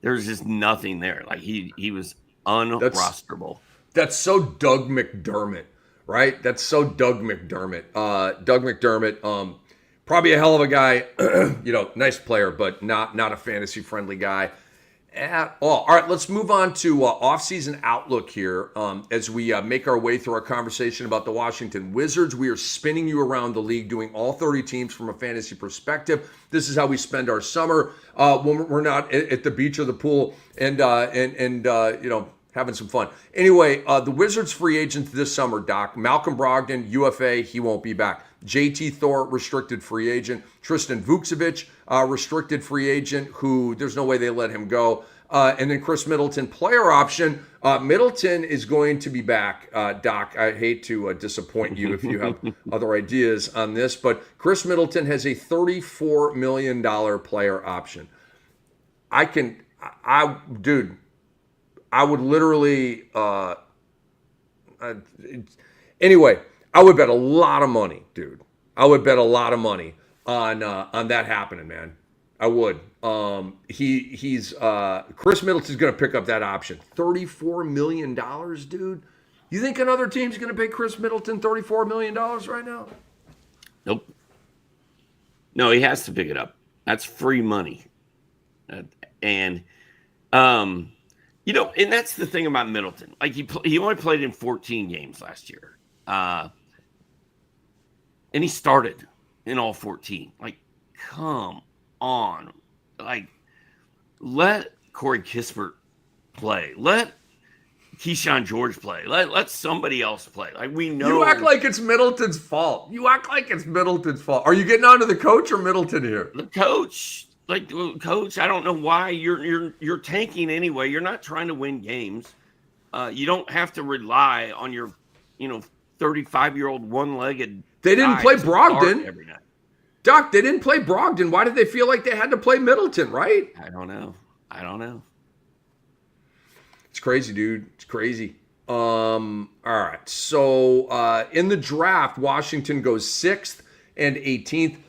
there's just nothing there. Like he was unrosterable. That's so Doug McDermott, right? That's so Doug McDermott. Doug McDermott, probably a hell of a guy. Nice player, but not a fantasy friendly guy at all. All right, let's move on to offseason outlook here as we make our way through our conversation about the Washington Wizards. We are spinning you around the league, doing all 30 teams from a fantasy perspective. This is how we spend our summer when we're not at the beach or the pool and having some fun. Anyway, the Wizards free agents this summer, Doc. Malcolm Brogdon, UFA, he won't be back. JT Thor, restricted free agent. Tristan Vukcevic, restricted free agent, who there's no way they let him go. And then Chris Middleton, player option. Middleton is going to be back, Doc. I hate to disappoint you if you have other ideas on this, but Chris Middleton has a $34 million player option. I would literally. Anyway, I would bet a lot of money, dude. I would bet a lot of money on that happening, man. I would. He's Chris Middleton's going to pick up that option. $34 million, dude. You think another team's going to pay Chris Middleton $34 million right now? Nope. No, he has to pick it up. That's free money. And that's the thing about Middleton. Like he only played in 14 games last year. And he started in all 14. Like, come on. Like, let Corey Kispert play. Let Keyshawn George play. Let somebody else play. Like, we know. You act like it's Middleton's fault. Are you getting on to the coach or Middleton here? The coach. Like, coach, I don't know why you're tanking anyway. You're not trying to win games. You don't have to rely on your, 35-year-old one-legged. They didn't play Brogdon every night. Doc, they didn't play Brogdon. Why did they feel like they had to play Middleton, right? I don't know. It's crazy, dude. It's crazy. All right. So in the draft, Washington goes 6th and 18th.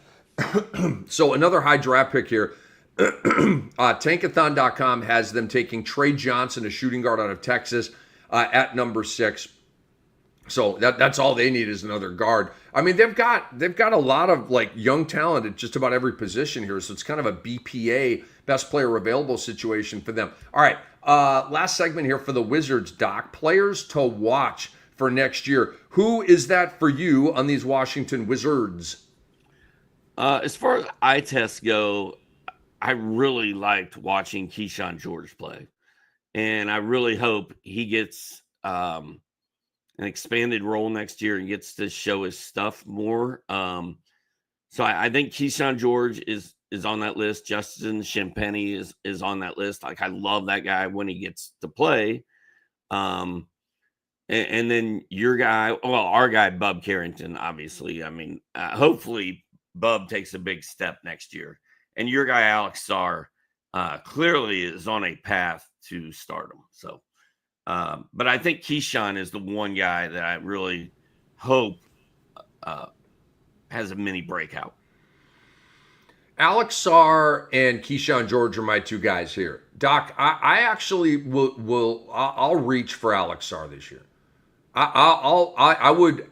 So another high draft pick here. Tankathon.com has them taking Trey Johnson, a shooting guard out of Texas, at number 6. So that's all they need is another guard. I mean, they've got a lot of like young talent at just about every position here. So it's kind of a BPA, best player available situation for them. All right. Last segment here for the Wizards, Doc. Players to watch for next year. Who is that for you on these Washington Wizards? As far as eye tests go, I really liked watching Keyshawn George play. And I really hope he gets an expanded role next year and gets to show his stuff more. So I think Keyshawn George is on that list. Justin Champagnie is on that list. Like, I love that guy when he gets to play. And then our guy, Bub Carrington, obviously. I mean, hopefully Bub takes a big step next year. And your guy, Alex Sarr, clearly is on a path to stardom. So, but I think Keyshawn is the one guy that I really hope has a mini breakout. Alex Sarr and Keyshawn George are my two guys here. Doc, I actually I'll reach for Alex Sarr this year. I would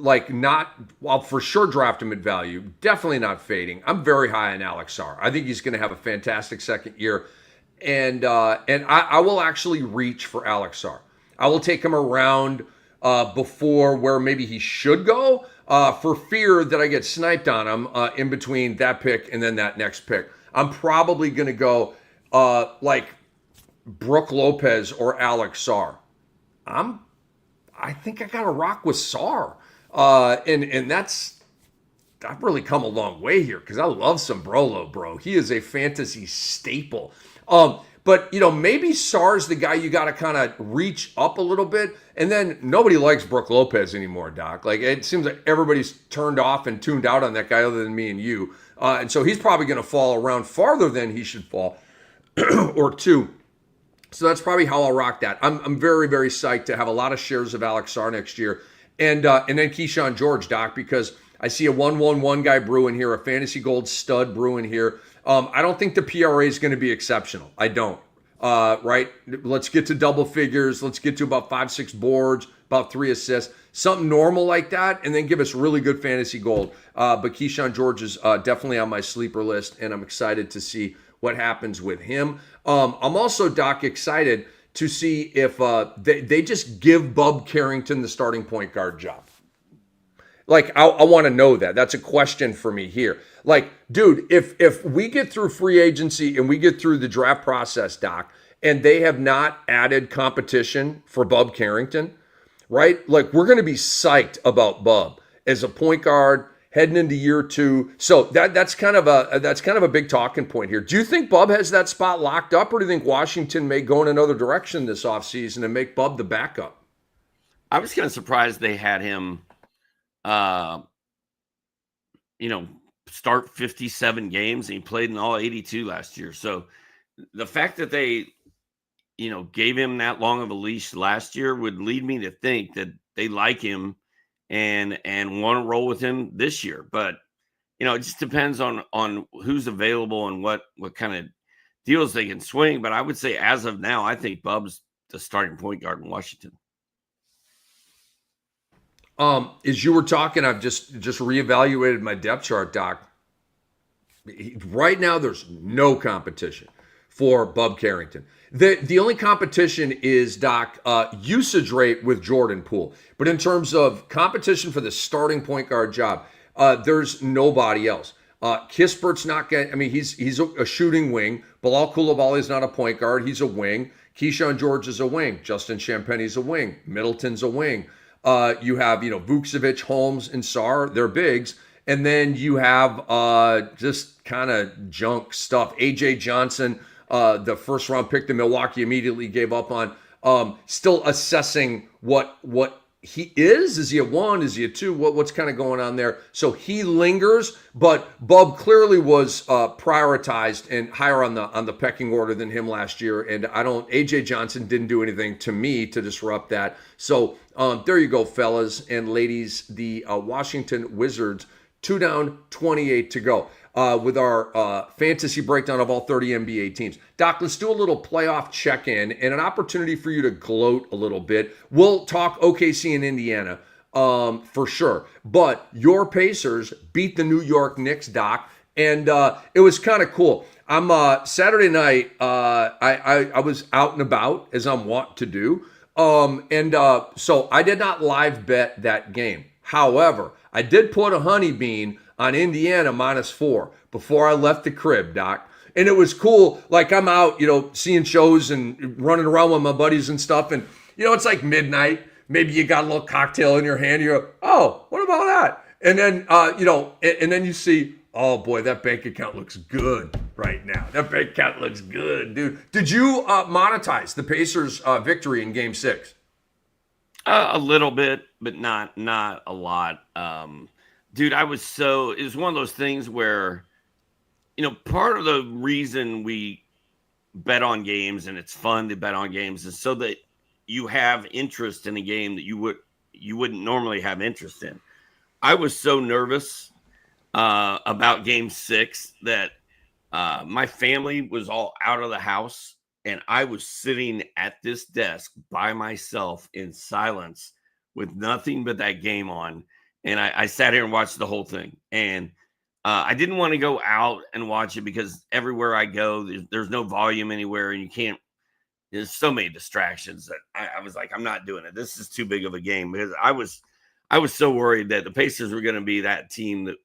I'll for sure draft him at value. Definitely not fading. I'm very high on Alex Sarr. I think he's going to have a fantastic second year. And I will actually reach for Alex Sarr. I will take him around before where maybe he should go for fear that I get sniped on him in between that pick and then that next pick. I'm probably going to go like Brook Lopez or Alex Sarr. I think I got to rock with Sarr. And I've really come a long way here because I love some Brolo, bro. He is a fantasy staple. But maybe Sarr's the guy you got to kind of reach up a little bit. And then nobody likes Brook Lopez anymore, Doc. Like, it seems like everybody's turned off and tuned out on that guy other than me and you. And so he's probably going to fall around farther than he should fall or two. So that's probably how I'll rock that. I'm very, very psyched to have a lot of shares of Alex Sarr next year. And then Keyshawn George, Doc, because I see a 1-1-1 guy brewing here, a fantasy gold stud brewing here. I don't think the PRA is going to be exceptional. I don't. Right? Let's get to double figures. Let's get to about 5-6 boards, about 3 assists, something normal like that, and then give us really good fantasy gold. But Keyshawn George is definitely on my sleeper list, and I'm excited to see what happens with him. I'm also, Doc, excited to see if they just give Bub Carrington the starting point guard job. Like, I want to know that. That's a question for me here. Like, dude, if we get through free agency and we get through the draft process, Doc, and they have not added competition for Bub Carrington, right? Like, we're going to be psyched about Bub as a point guard heading into year 2. So that's kind of a big talking point here. Do you think Bub has that spot locked up, or do you think Washington may go in another direction this offseason and make Bub the backup? I was kind of surprised they had him start 57 games, and he played in all 82 last year. So the fact that they gave him that long of a leash last year would lead me to think that they like him and want to roll with him this year. But it just depends on who's available and what kind of deals they can swing. But I would say as of now, I think Bub's the starting point guard in Washington. As you were talking, I've just reevaluated my depth chart, Doc. Right now, there's no competition for Bub Carrington. The only competition is, Doc, usage rate with Jordan Poole. But in terms of competition for the starting point guard job, there's nobody else. Kispert's not getting, I mean, he's a shooting wing. Bilal Coulibaly is not a point guard. He's a wing. Keyshawn George is a wing. Justin Champagne's a wing. Middleton's a wing. You have, Vucevic, Holmes, and Sarr. They're bigs. And then you have just kind of junk stuff. A.J. Johnson, the first round pick that Milwaukee immediately gave up on. Still assessing what he is. Is he a 1? Is he a 2? What's kind of going on there? So he lingers, but Bub clearly was prioritized and higher on the pecking order than him last year. And A.J. Johnson didn't do anything to me to disrupt that. So there you go, fellas and ladies. The Washington Wizards, 2 down, 28 to go. With our fantasy breakdown of all 30 NBA teams. Doc, let's do a little playoff check-in and an opportunity for you to gloat a little bit. We'll talk OKC and Indiana for sure. But your Pacers beat the New York Knicks, Doc, and it was kind of cool. I'm Saturday night, I was out and about, as I'm wont to do. So I did not live bet that game. However, I did put a honey bean on Indiana -4 before I left the crib, Doc. And it was cool. Like, I'm out, seeing shows and running around with my buddies and stuff. And, it's like midnight. Maybe you got a little cocktail in your hand. You go, oh, what about that? And then, and then you see, oh, boy, that bank account looks good right now. That bank account looks good, dude. Did you monetize the Pacers' victory in Game 6? A little bit, but not a lot. Dude, it was one of those things where, part of the reason we bet on games and it's fun to bet on games is so that you have interest in a game that you wouldn't normally have interest in. I was so nervous about Game 6 that my family was all out of the house and I was sitting at this desk by myself in silence with nothing but that game on. And I sat here and watched the whole thing. And I didn't want to go out and watch it because everywhere I go, there's no volume anywhere. And there's so many distractions that I was like, I'm not doing it. This is too big of a game. Because I was so worried that the Pacers were going to be that team that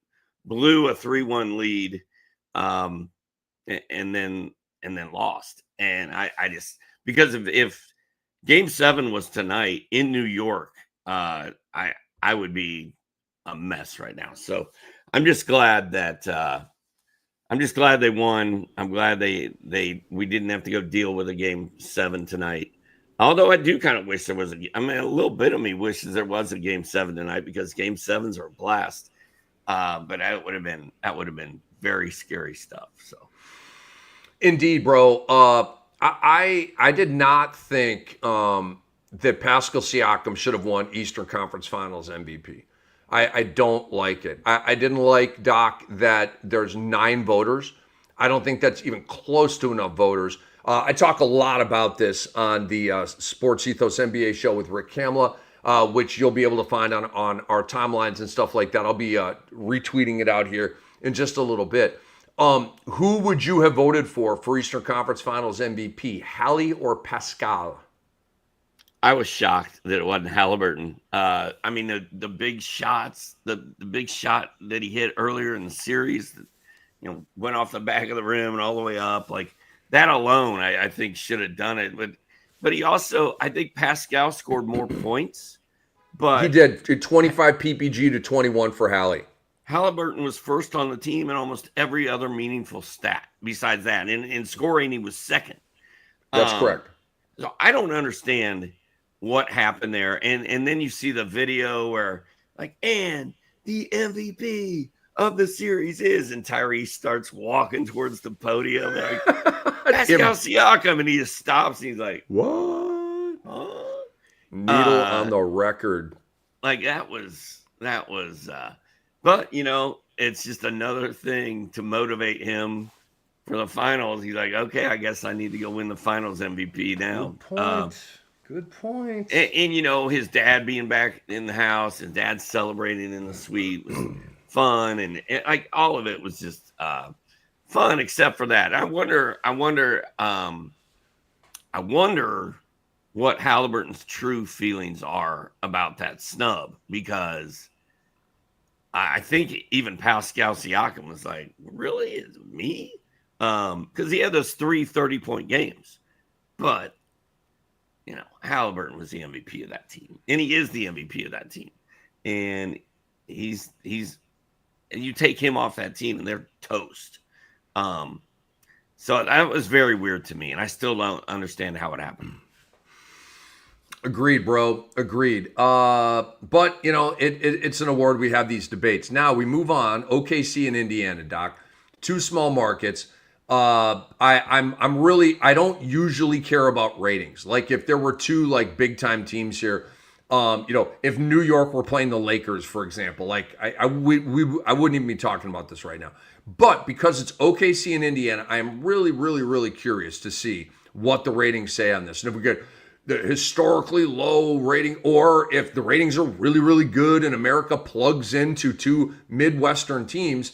blew a 3-1 lead and then lost. And I just, because if Game 7 was tonight in New York, I would be a mess right now. So I'm just glad that they won. I'm glad we didn't have to go deal with a Game 7 tonight. Although I do kind of wish there was a little bit of me wishes there was a Game 7 tonight because Game 7s are a blast. But that would have been very scary stuff. So indeed, bro. I did not think that Pascal Siakam should have won Eastern Conference Finals MVP. I don't like it. I didn't like, Doc, that there's 9 voters. I don't think that's even close to enough voters. I talk a lot about this on the Sports Ethos NBA show with Rick Kamla, which you'll be able to find on our timelines and stuff like that. I'll be retweeting it out here in just a little bit. Who would you have voted for Eastern Conference Finals MVP, Hallie or Pascal? I was shocked that it wasn't Halliburton. The big shots, the big shot that he hit earlier in the series, went off the back of the rim and all the way up, like that alone, I think should have done it. But he also, I think Pascal scored more points. But he did 25 PPG to 21 for Hallie. Halliburton was first on the team in almost every other meaningful stat besides that. In scoring, he was second. That's correct. So I don't understand what happened there. And then you see the video where, like, and the MVP of the series is, and Tyrese starts walking towards the podium. Like, Pascal Siakam, and he just stops, and he's like, what? huh? Needle on the record. Like that was, but it's just another thing to motivate him for the finals. He's like, okay, I guess I need to go win the finals MVP now. Good point. And his dad being back in the house, his dad celebrating in the suite was fun, and like all of it was just fun, except for that. I wonder what Halliburton's true feelings are about that snub, because I think even Pascal Siakam was like, really? Is it me? Because he had those 3 30-point games. But, Halliburton was the MVP of that team. And he is the MVP of that team. And and you take him off that team and they're toast. So that was very weird to me. And I still don't understand how it happened. Agreed, bro. Agreed. But it's an award. We have these debates. Now we move on. OKC and Indiana, Doc. 2 small markets. I don't usually care about ratings. Like if there were 2 like big time teams here, if New York were playing the Lakers, for example, like I wouldn't even be talking about this right now. But because it's OKC and Indiana, I am really, really, really curious to see what the ratings say on this. And if we get the historically low rating, or if the ratings are really, really good and America plugs into 2 Midwestern teams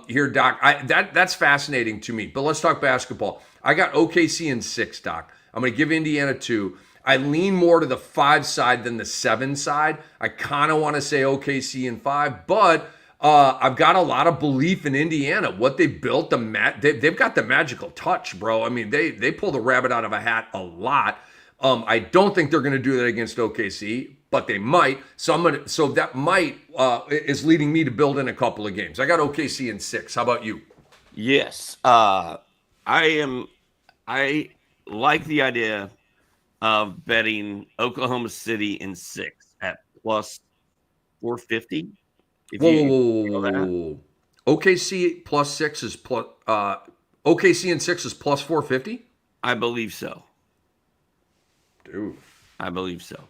here, Doc, that's fascinating to me. But let's talk basketball. I got OKC in 6, Doc. I'm going to give Indiana 2. I lean more to the 5 side than the 7 side. I kind of want to say OKC in 5, but I've got a lot of belief in Indiana. What they built, they've got the magical touch, bro. I mean, they pull the rabbit out of a hat a lot. I don't think they're going to do that against OKC, but they might. So that might is leading me to build in a couple of games. I got OKC in 6. How about you? Yes, I like the idea of betting Oklahoma City in 6 at plus 450. Whoa. OKC plus 6 is plus. OKC in 6 is plus 450. I believe so. Dude, I believe so.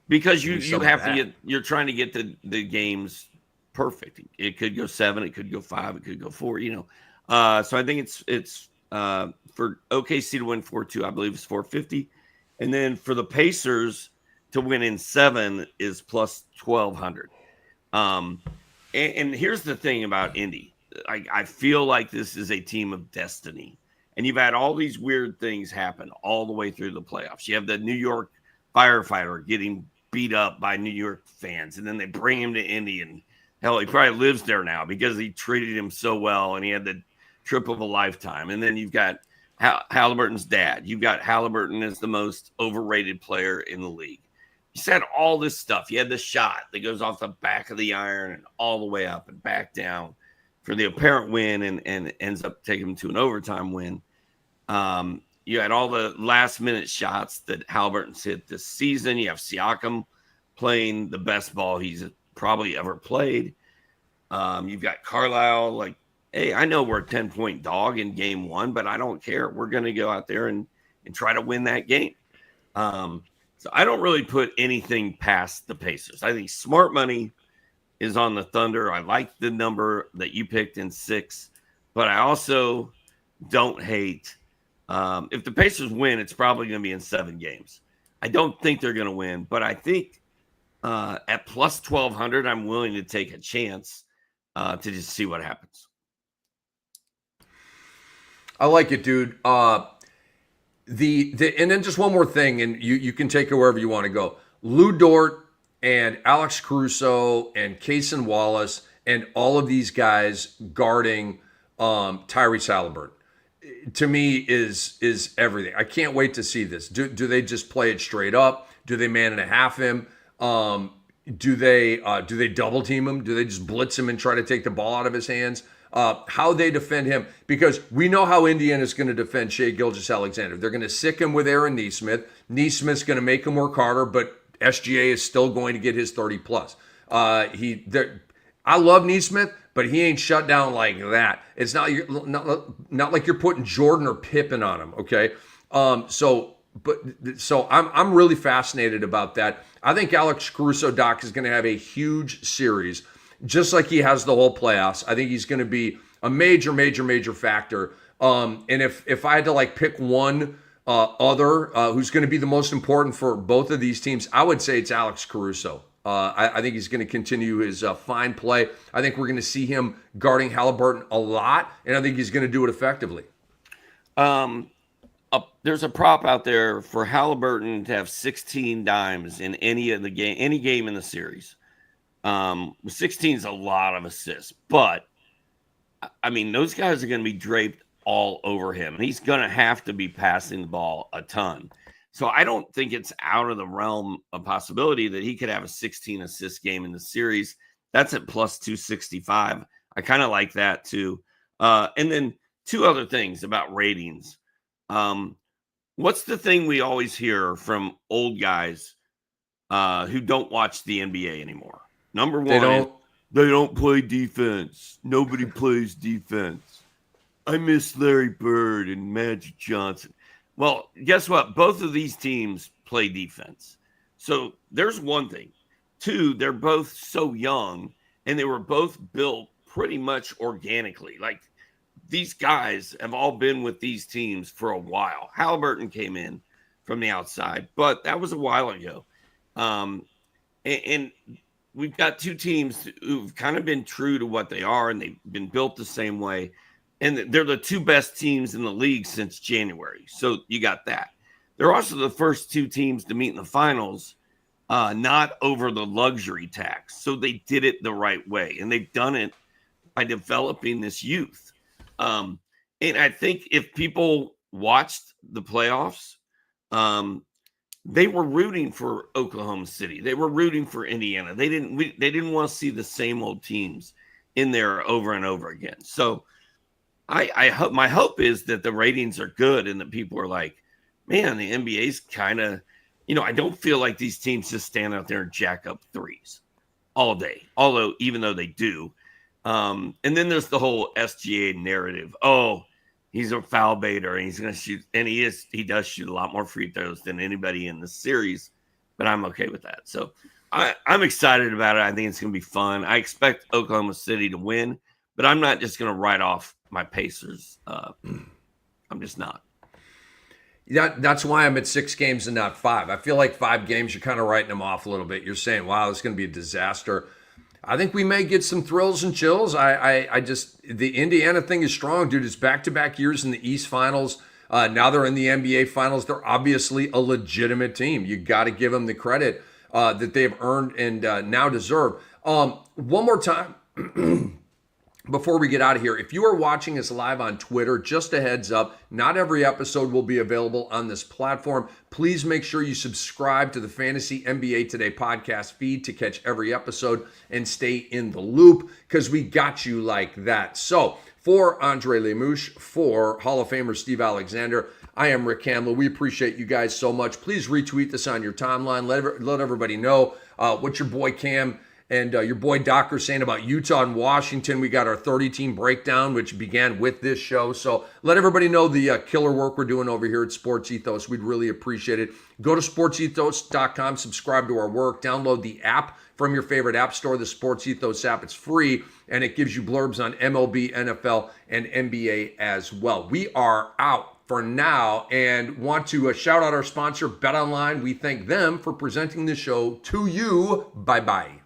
Because you have to you're trying to get the games perfect. It could go 7, it could go 5, it could go 4. So I think it's for OKC to win 4-2, I believe it's 450, and then for the Pacers to win in 7 is plus 1200. And here's the thing about Indy. I feel like this is a team of destiny. And you've had all these weird things happen all the way through the playoffs. You have the New York firefighter getting beat up by New York fans, and then they bring him to Indy, and hell, he probably lives there now because he treated him so well, and he had the trip of a lifetime. And then you've got Halliburton's dad. You've got Halliburton as the most overrated player in the league. You said all this stuff. You had the shot that goes off the back of the iron and all the way up and back down for the apparent win, and ends up taking him to an overtime win. You had all the last-minute shots that Halliburton's hit this season. You have Siakam playing the best ball he's probably ever played. You've got Carlisle like, hey, I know we're a 10-point dog in game 1, but I don't care. We're going to go out there and try to win that game. So I don't really put anything past the Pacers. I think smart money is on the Thunder. I like the number that you picked in 6, but I also don't hate. If the Pacers win, it's probably going to be in 7 games. I don't think they're going to win, but I think at plus 1200, I'm willing to take a chance to just see what happens. I like it, dude. And then just one more thing, and you can take it wherever you want to go. Lou Dort and Alex Caruso and Cason Wallace and all of these guys guarding Tyrese Halliburton, to me, is everything. I can't wait to see this. Do they just play it straight up? Do they man and a half him? Do they double team him? Do they just blitz him and try to take the ball out of his hands? How they defend him, because we know how Indiana's going to defend Shai Gilgeous-Alexander. They're going to sick him with Aaron Nesmith. Nesmith's going to make him work harder, but SGA is still going to get his 30 plus. I love Neesmith, but he ain't shut down like that. It's not like you're putting Jordan or Pippen on him. Okay, so I'm really fascinated about that. I think Alex Caruso, Doc, is going to have a huge series, just like he has the whole playoffs. I think he's going to be a major factor. And if I had to like pick one who's going to be the most important for both of these teams, I would say it's Alex Caruso. I think he's going to continue his fine play. I think we're going to see him guarding Halliburton a lot, and I think he's going to do it effectively. There's a prop out there for Halliburton to have 16 dimes in any game in the series. 16 is a lot of assists, but I mean, those guys are going to be draped all over him, and he's going to have to be passing the ball a ton. So I don't think it's out of the realm of possibility that he could have a 16 assist game in the series. That's at plus 265. I kind of like that too. And then two other things about ratings. What's the thing we always hear from old guys who don't watch the NBA anymore? Number one, they don't play defense. Nobody plays defense. I miss Larry Bird and Magic Johnson. Well, guess what? Both of these teams play defense. So there's one thing. Two, they're both so young, and they were both built pretty much organically. Like, these guys have all been with these teams for a while. Halliburton came in from the outside, but that was a while ago. And we've got two teams who've kind of been true to what they are, and they've been built the same way. And they're the two best teams in the league since January. So you got that. They're also the first two teams to meet in the finals, not over the luxury tax. So they did it the right way. And they've done it by developing this youth. And I think if people watched the playoffs, they were rooting for Oklahoma City. They were rooting for Indiana. They didn't want to see the same old teams in there over and over again. So I hope, my hope is that the ratings are good and that people are like, man, the NBA's kind of, I don't feel like these teams just stand out there and jack up threes all day. Even though they do. And then there's the whole SGA narrative. Oh, he's a foul baiter and he's going to shoot. And he does shoot a lot more free throws than anybody in the series, but I'm okay with that. So I'm excited about it. I think it's going to be fun. I expect Oklahoma City to win, but I'm not just going to write off my Pacers. I'm just not. That's why I'm at 6 games and not 5. I feel like 5 games, you're kind of writing them off a little bit. You're saying, wow, this is going to be a disaster. I think we may get some thrills and chills. I just, the Indiana thing is strong, dude. It's back-to-back years in the East Finals. Now they're in the NBA Finals. They're obviously a legitimate team. You got to give them the credit that they've earned and now deserve. One more time. Before we get out of here, if you are watching us live on Twitter, just a heads up, not every episode will be available on this platform. Please make sure you subscribe to the Fantasy NBA Today podcast feed to catch every episode and stay in the loop because we got you like that. So for Andre Lemouche, for Hall of Famer Steve Alexander, I am Rick Kamla. We appreciate you guys so much. Please retweet this on your timeline. Let everybody know what your boy Cam and your boy Doc are saying about Utah and Washington. We got our 30-team breakdown, which began with this show. So let everybody know the killer work we're doing over here at Sports Ethos. We'd really appreciate it. Go to sportsethos.com, subscribe to our work, download the app from your favorite app store, the Sports Ethos app. It's free, and it gives you blurbs on MLB, NFL, and NBA as well. We are out for now and want to shout out our sponsor, BetOnline. We thank them for presenting the show to you. Bye-bye.